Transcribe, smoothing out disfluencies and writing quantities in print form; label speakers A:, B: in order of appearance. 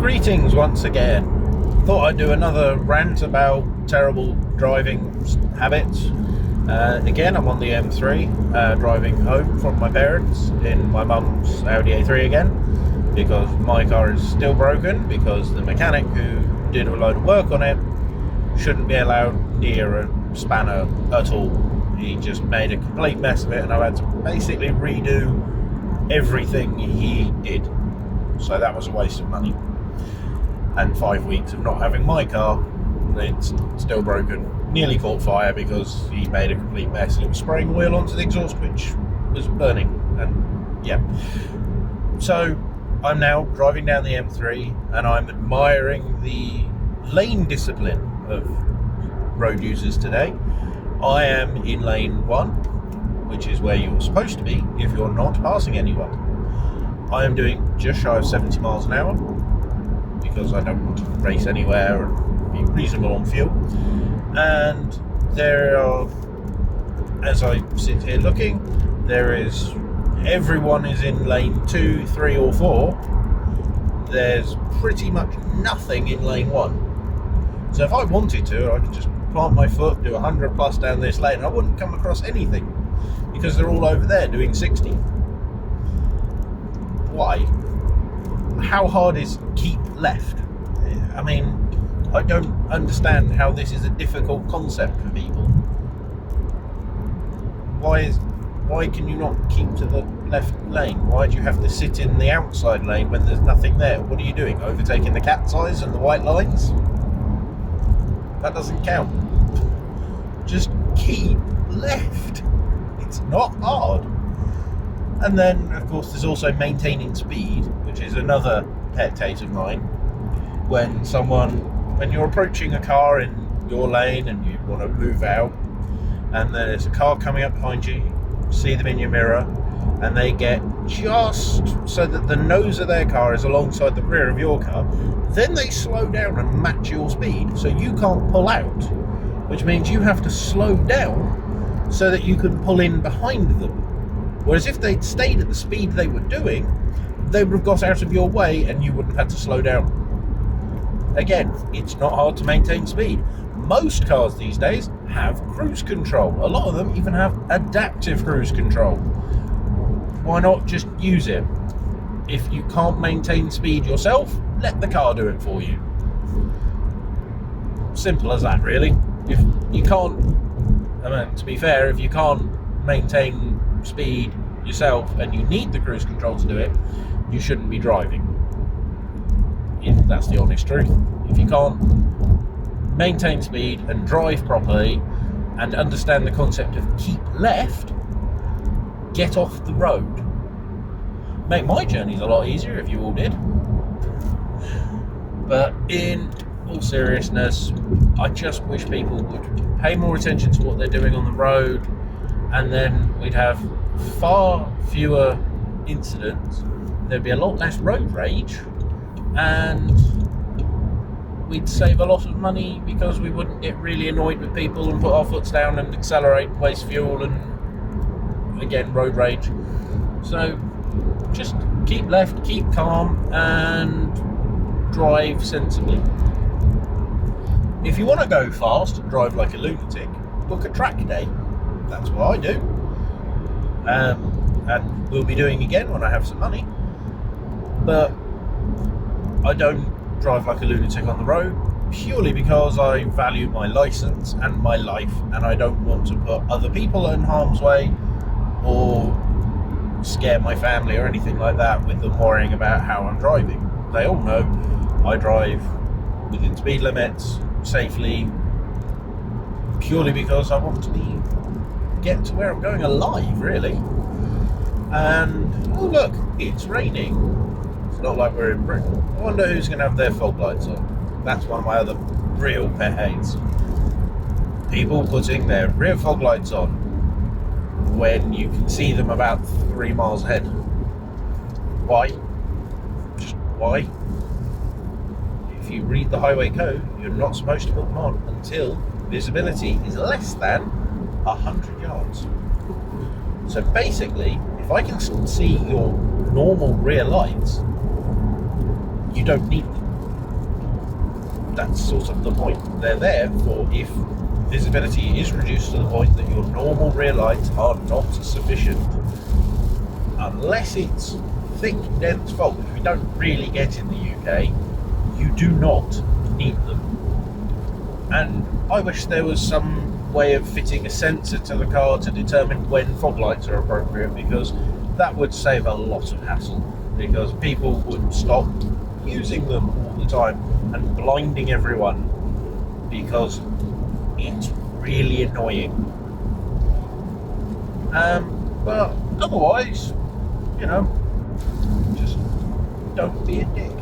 A: Greetings once again. Thought I'd do another rant about terrible driving habits. Again, I'm on the M3, driving home from my parents in my mum's Audi A3 again, because my car is still broken, because the mechanic who did a load of work on it shouldn't be allowed near a spanner at all. He just made a complete mess of it, and I've had to basically redo everything he did. So that was a waste of money. And 5 weeks of not having my car. It's still broken. Nearly caught fire because he made a complete mess. It was spraying oil onto the exhaust, which was burning. And yeah. So I'm now driving down the M3 and I'm admiring the lane discipline of road users today. I am in lane 1, which is where you're supposed to be if you're not passing anyone. I am doing just shy of 70 miles an hour because I don't want to race anywhere and be reasonable on fuel. And there are, as I sit here looking, everyone is in lane 2, 3 or 4. There's pretty much nothing in lane 1. So if I wanted to, I could just plant my foot, do 100 plus down this lane, I wouldn't come across anything because they're all over there doing 60. Why? How hard is keep left? I mean, I don't understand how this is a difficult concept for people. Why can you not keep to the left lane? Why do you have to sit in the outside lane when there's nothing there? What are you doing? Overtaking the cat's eyes and the white lines? That doesn't count. Just keep left. It's not hard. And then, of course, there's also maintaining speed, which is another pet hate of mine. When you're approaching a car in your lane and you want to move out, and there's a car coming up behind you, you see them in your mirror, and they get just so that the nose of their car is alongside the rear of your car, then they slow down and match your speed, so you can't pull out, which means you have to slow down so that you can pull in behind them. Whereas if they'd stayed at the speed they were doing, they would have got out of your way and you wouldn't have had to slow down. Again, it's not hard to maintain speed. Most cars these days have cruise control. A lot of them even have adaptive cruise control. Why not just use it? If you can't maintain speed yourself, let the car do it for you. Simple as that, really. If you can't, to be fair, if you can't maintain speed yourself and you need the cruise control to do it, you shouldn't be driving. If that's the honest truth. If you can't maintain speed and drive properly and understand the concept of keep left, get off the road. Make my journeys a lot easier if you all did. But in all seriousness, I just wish people would pay more attention to what they're doing on the road, and then we'd have far fewer incidents. There'd be a lot less road rage, and we'd save a lot of money because we wouldn't get really annoyed with people and put our foots down and accelerate, waste fuel, and again, road rage. So just keep left, keep calm, and drive sensibly. If you want to go fast and drive like a lunatic, book a track day. That's what I do. And we'll be doing again when I have some money. But I don't drive like a lunatic on the road purely because I value my license and my life, and I don't want to put other people in harm's way or scare my family or anything like that with them worrying about how I'm driving. They all know I drive within speed limits safely purely because I want to get to where I'm going alive, really. And oh look, it's raining. It's not like we're in Britain. I wonder who's going to have their fog lights on. That's one of my other real pet hates. People putting their rear fog lights on when you can see them about 3 miles ahead. Why? Just why? If you read the highway code, you're not supposed to put them on until visibility is less than 100 yards. So basically, if I can see your normal rear lights, you don't need them. that's sort of the point. They're there for if visibility is reduced to the point that your normal rear lights are not sufficient. Unless it's thick, dense fog, which we don't really get in the UK, you do not need them. And I wish there was some way of fitting a sensor to the car to determine when fog lights are appropriate, because that would save a lot of hassle, because people would stop using them all the time and blinding everyone, because it's really annoying. But otherwise, just don't be a dick.